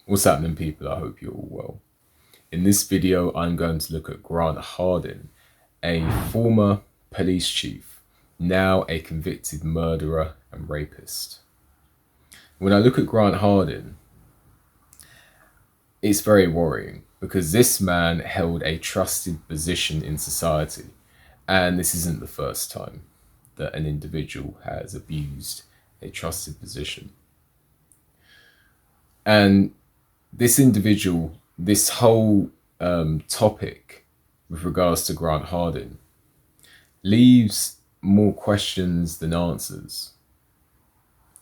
What's happening, people? I hope you're all well. In this video, I'm going to look at Grant Hardin, a former police chief, now a convicted murderer and rapist. When I look at Grant Hardin, it's very worrying because this man held a trusted position in society, and this isn't the first time that an individual has abused a trusted position. And this individual, this whole topic with regards to Grant Hardin leaves more questions than answers.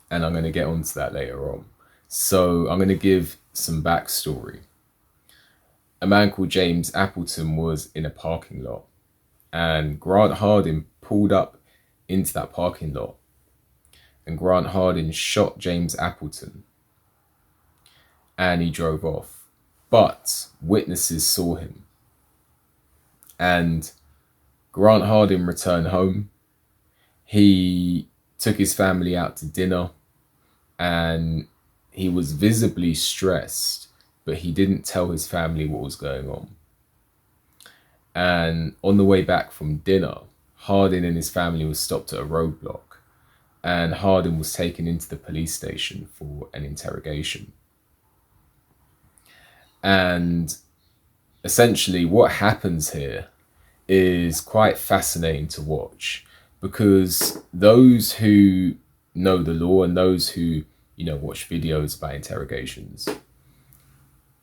And I'm going to get onto that later on. So I'm going to give some backstory. A man called James Appleton was in a parking lot, and Grant Hardin pulled up into that parking lot, and Grant Hardin shot James Appleton and he drove off. But witnesses saw him, and Grant Hardin returned home. He took his family out to dinner, and he was visibly stressed, but he didn't tell his family what was going on. And on the way back from dinner, Hardin and his family was stopped at a roadblock, and Hardin was taken into the police station for an interrogation. And essentially what happens here is quite fascinating to watch, because those who know the law and those who, watch videos about interrogations,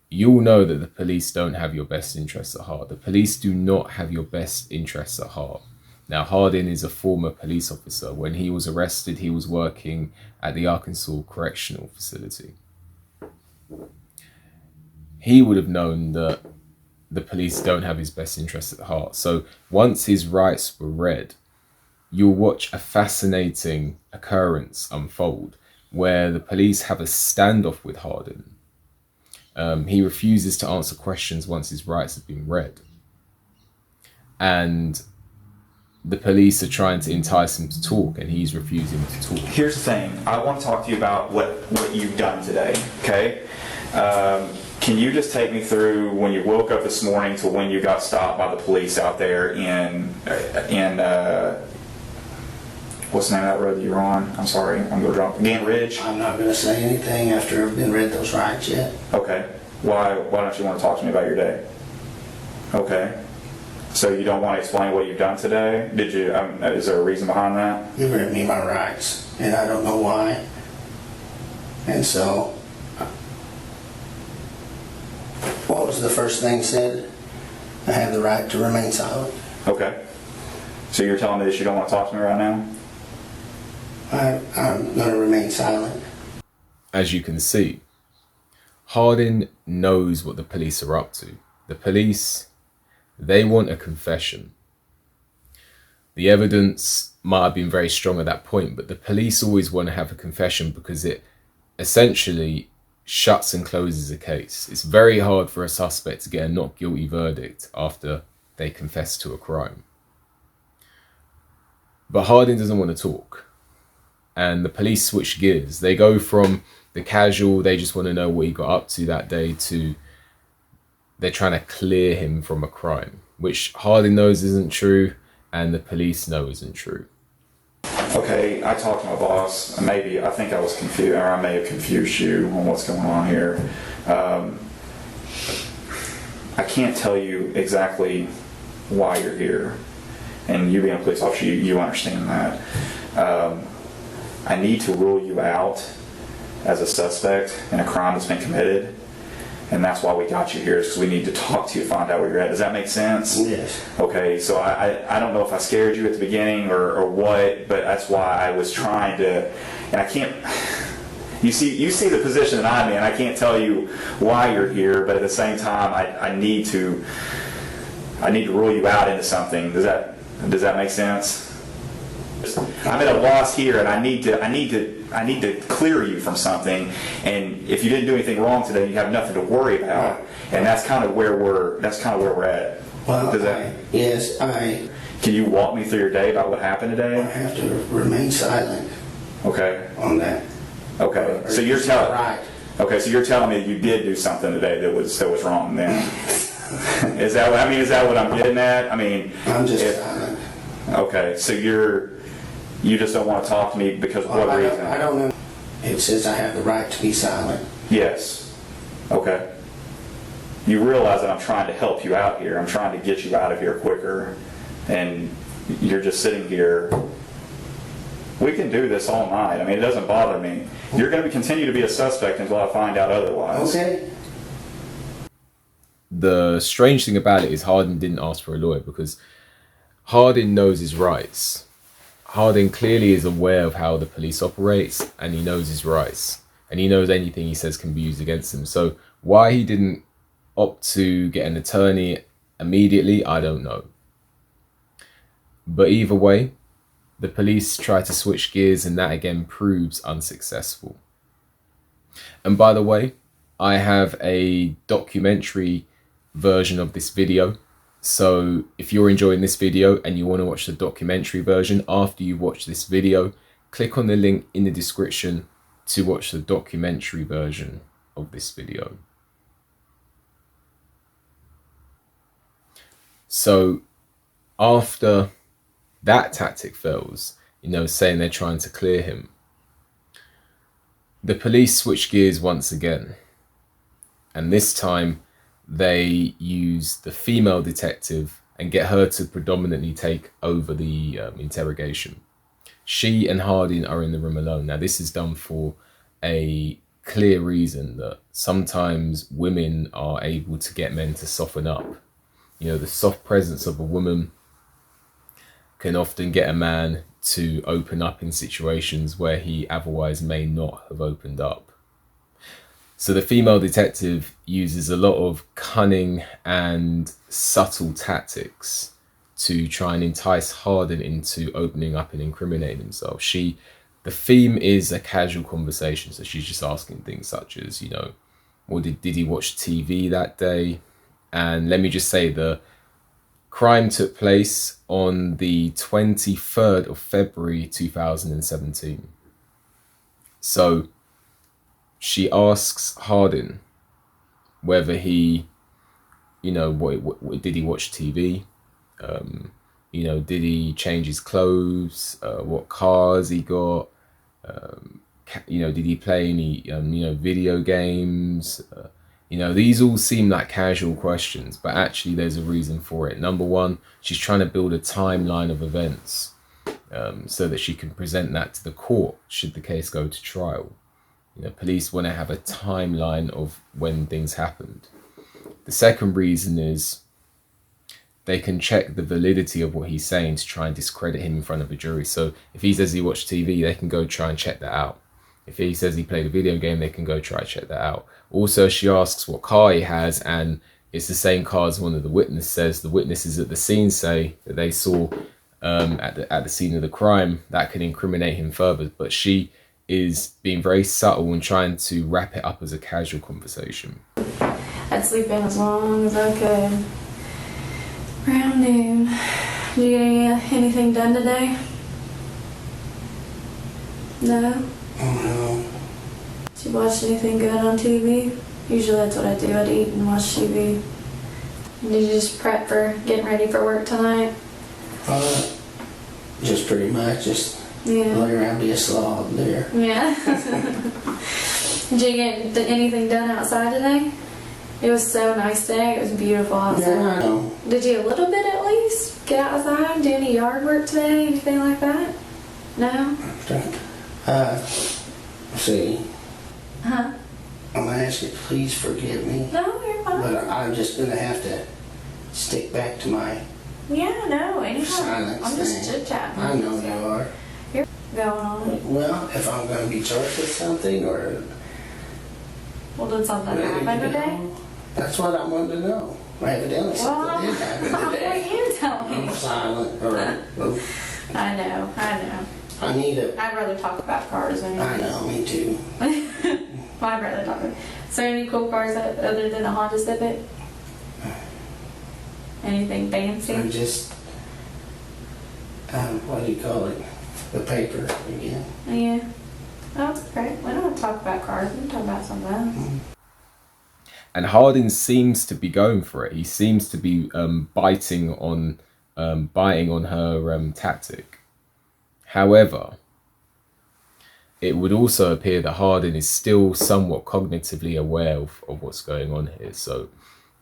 you'll know that the police don't have your best interests at heart. The police do not have your best interests at heart. Now, Hardin is a former police officer. When he was arrested, he was working at the Arkansas Correctional Facility. He would have known that the police don't have his best interests at heart. So once his rights were read, you'll watch a fascinating occurrence unfold where the police have a standoff with Hardin. He refuses to answer questions once his rights have been read. And the police are trying to entice him to talk, and he's refusing to talk. Here's the thing. I want to talk to you about what you've done today, okay? Can you just take me through when you woke up this morning to when you got stopped by the police out there in what's the name of that road that you're on? I'm sorry, I'm going drunk. Gant Ridge? I'm not going to say anything after I've been read those rights yet. Okay. Why don't you want to talk to me about your day? Okay. So you don't want to explain what you've done today? Did you? Is there a reason behind that? You read me my rights, and I don't know why. And so, what was the first thing said? I have the right to remain silent. Okay. So you're telling me that you don't want to talk to me right now? I'm going to remain silent. As you can see, Hardin knows what the police are up to. The police, they want a confession. The evidence might have been very strong at that point, but the police always want to have a confession because it essentially shuts and closes a case. It's very hard for a suspect to get a not guilty verdict after they confess to a crime. But Hardin doesn't want to talk. And the police switch gears. They go from the casual, they just want to know what he got up to that day, to they're trying to clear him from a crime, which Hardin knows isn't true and the police know isn't true. Okay, I talked to my boss. I think I was confused, or I may have confused you on what's going on here. I can't tell you exactly why you're here. And you being a police officer, you understand that. I need to rule you out as a suspect in a crime that's been committed, and that's why we got you here, is because we need to talk to you, find out where you're at. Does that make sense? Yes. Okay, so I don't know if I scared you at the beginning or what, but that's why I was trying to, and I can't, you see the position that I'm in. I can't tell you why you're here, but at the same time, I need to rule you out into something. Does that make sense? I'm at a loss here, and I need to clear you from something. And if you didn't do anything wrong today, you have nothing to worry about. And that's kind of where we're at. Well, yes. Can you walk me through your day about what happened today? I have to remain silent. Okay. On that. Okay. So you're telling. Right. Okay, so you're telling me you did do something today that was wrong then? Is that what I'm getting at? I mean, I'm just if- silent. okay, so you just don't want to talk to me because of Well, what I reason? don't know. It says I have the right to be silent. Yes. Okay. You realize that I'm trying to help you out here. I'm trying to get you out of here quicker. And you're just sitting here. We can do this all night. I mean, it doesn't bother me. You're going to continue to be a suspect until I find out otherwise. Okay. The strange thing about it is Hardin didn't ask for a lawyer because Hardin knows his rights. Hardin clearly is aware of how the police operates, and he knows his rights. And he knows anything he says can be used against him. So why he didn't opt to get an attorney immediately, I don't know. But either way, the police try to switch gears, and that again proves unsuccessful. And by the way, I have a documentary version of this video. So if you're enjoying this video and you want to watch the documentary version after you watch this video, click on the link in the description to watch the documentary version of this video. So after that tactic fails, saying they're trying to clear him, the police switch gears once again. And this time they use the female detective and get her to predominantly take over the interrogation. She and Hardin are in the room alone. Now, this is done for a clear reason, that sometimes women are able to get men to soften up. The soft presence of a woman can often get a man to open up in situations where he otherwise may not have opened up. So the female detective uses a lot of cunning and subtle tactics to try and entice Hardin into opening up and incriminating himself. The theme is a casual conversation, so she's just asking things such as, well, did he watch TV that day? And let me just say, the crime took place on the 23rd of February 2017. So she asks Hardin whether he, did he watch TV? Did he change his clothes? What cars he got? Did he play any, video games? These all seem like casual questions, but actually there's a reason for it. Number one, she's trying to build a timeline of events so that she can present that to the court should the case go to trial. Police want to have a timeline of when things happened. The second reason is they can check the validity of what he's saying to try and discredit him in front of a jury. So if he says he watched TV, they can go try and check that out. If he says he played a video game, they can go try and check that out. Also, she asks what car he has, and it's the same car as one of the witnesses says. The witnesses at the scene say that they saw at the scene of the crime. That can incriminate him further. But she is being very subtle and trying to wrap it up as a casual conversation. I'd sleep in as long as I could. Around noon. Did you get anything done today? No? Oh no. Did you watch anything good on TV? Usually that's what I do. I'd eat and watch TV. Did you just prep for getting ready for work tonight? Just pretty much, just Yeah. lay around, be a slob there. Yeah. Did you get anything done outside today? It was so nice today. It was beautiful outside. Yeah, I know. Did you a little bit at least get outside, do any yard work today, anything like that? No? See, Huh? I'm gonna ask you, please forgive me, No, you're fine. but I'm just gonna have to stick back to my Yeah, no, anytime. silence I'm just thing. chit-chatting. I know you are. Going on. Well, if I'm gonna be charged with something, or Well, did something happen today? that's what I wanted to know. Evidently, something did happen Well, today. you tell I'm me. silent, or I know. I need a. I'd rather talk about cars than I know, me too. Well, I'd rather talk about. Is there any cool cars other than a Honda Civic? Anything fancy? I'm just, what do you call it? The paper again. Yeah. Oh, it's great. We don't have to talk about cars. We can talk about something else. And Hardin seems to be going for it. He seems to be biting on her tactic. However, it would also appear that Hardin is still somewhat cognitively aware of what's going on here. So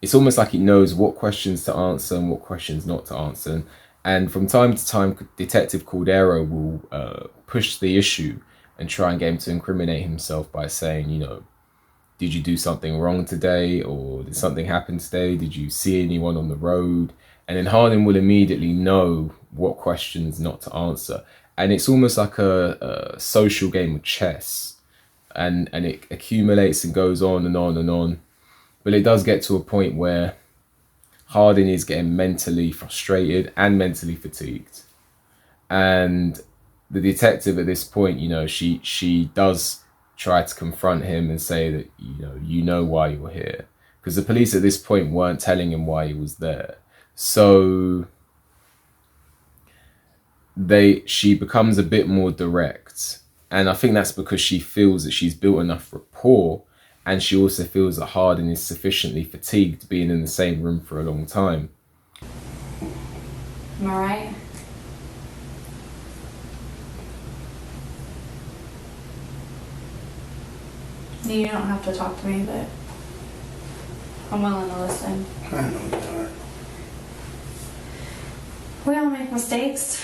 it's almost like he knows what questions to answer and what questions not to answer. And from time to time, Detective Cordero will push the issue and try and get him to incriminate himself by saying, you know, did you do something wrong today? Or did something happen today? Did you see anyone on the road? And then Hardin will immediately know what questions not to answer. And it's almost like a social game of chess. And it accumulates and goes on and on and on. But it does get to a point where Hardin is getting mentally frustrated and mentally fatigued. And the detective at this point, you know, she does try to confront him and say that, you know why you're here. Because the police at this point weren't telling him why he was there. So she becomes a bit more direct. And I think that's because she feels that she's built enough rapport, and she also feels that Hardin is sufficiently fatigued being in the same room for a long time. Am I right? You don't have to talk to me, but I'm willing to listen. I know you are. We all make mistakes.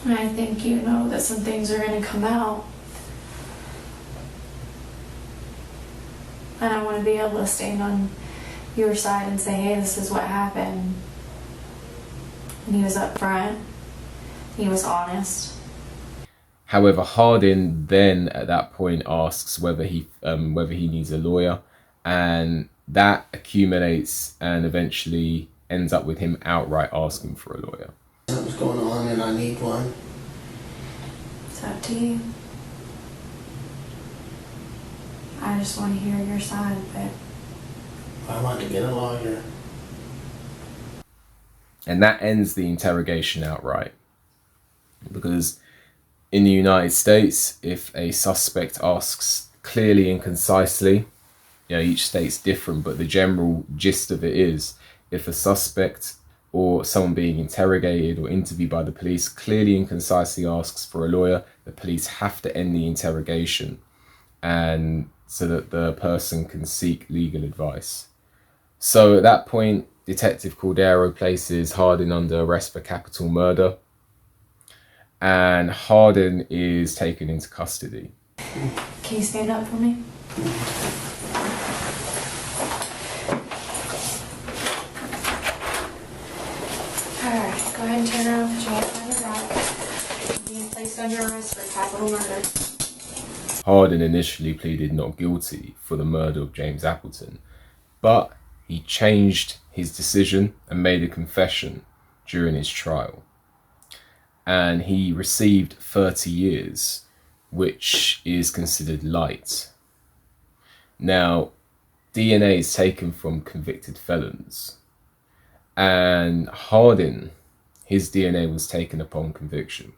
And I think you know that some things are going to come out. And I want to be able to stand on your side and say, hey, this is what happened. And he was upfront. He was honest. However, Hardin then at that point asks whether he needs a lawyer, and that accumulates and eventually ends up with him outright asking for a lawyer. Something's going on and I need one. It's up to you. I just want to hear your side, but I want to get a lawyer. And that ends the interrogation outright. Because in the United States, if a suspect asks clearly and concisely, each state's different, but the general gist of it is, if a suspect or someone being interrogated or interviewed by the police clearly and concisely asks for a lawyer, the police have to end the interrogation, and so that the person can seek legal advice. So at that point, Detective Cordero places Hardin under arrest for capital murder, and Hardin is taken into custody. Can you stand up for me? Alright, go ahead and turn around, put your hands behind your back. Being placed under arrest for capital murder. Hardin initially pleaded not guilty for the murder of James Appleton, but he changed his decision and made a confession during his trial. And he received 30 years, which is considered light. Now, DNA is taken from convicted felons, and Hardin, his DNA was taken upon conviction.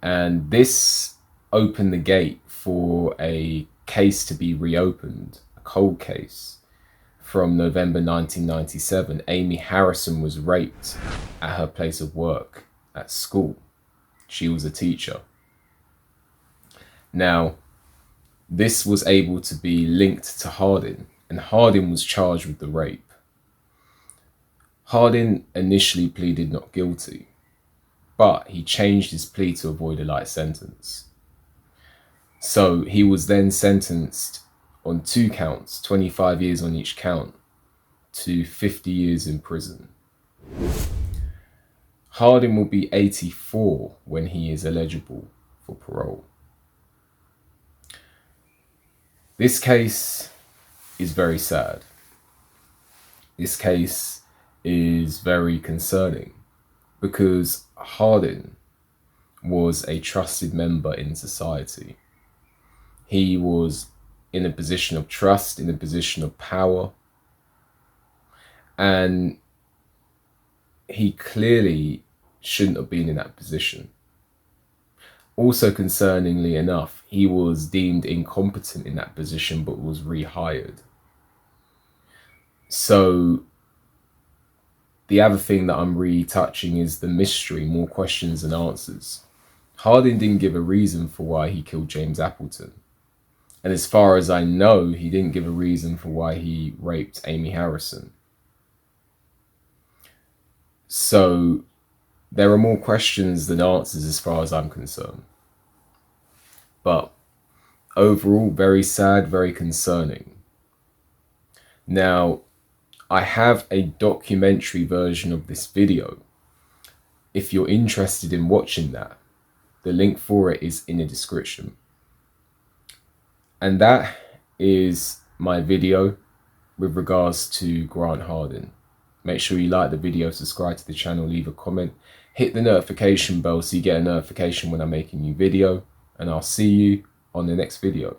And this opened the gate for a case to be reopened, a cold case. From November 1997, Amy Harrison was raped at her place of work at school. She was a teacher. Now, this was able to be linked to Hardin, and Hardin was charged with the rape. Hardin initially pleaded not guilty, but he changed his plea to avoid a light sentence. So he was then sentenced on 2 counts, 25 years on each count, to 50 years in prison. Hardin will be 84 when he is eligible for parole. This case is very sad. This case is very concerning because Hardin was a trusted member in society. He was in a position of trust, in a position of power, and he clearly shouldn't have been in that position. Also, concerningly enough, he was deemed incompetent in that position but was rehired. So the other thing that I'm retouching is the mystery, more questions than answers. Hardin didn't give a reason for why he killed James Appleton. And as far as I know, he didn't give a reason for why he raped Amy Harrison. So there are more questions than answers as far as I'm concerned. But overall, very sad, very concerning. Now, I have a documentary version of this video. If you're interested in watching that, the link for it is in the description. And that is my video with regards to Grant Hardin. Make sure you like the video, subscribe to the channel, leave a comment, hit the notification bell so you get a notification when I make a new video, and I'll see you on the next video.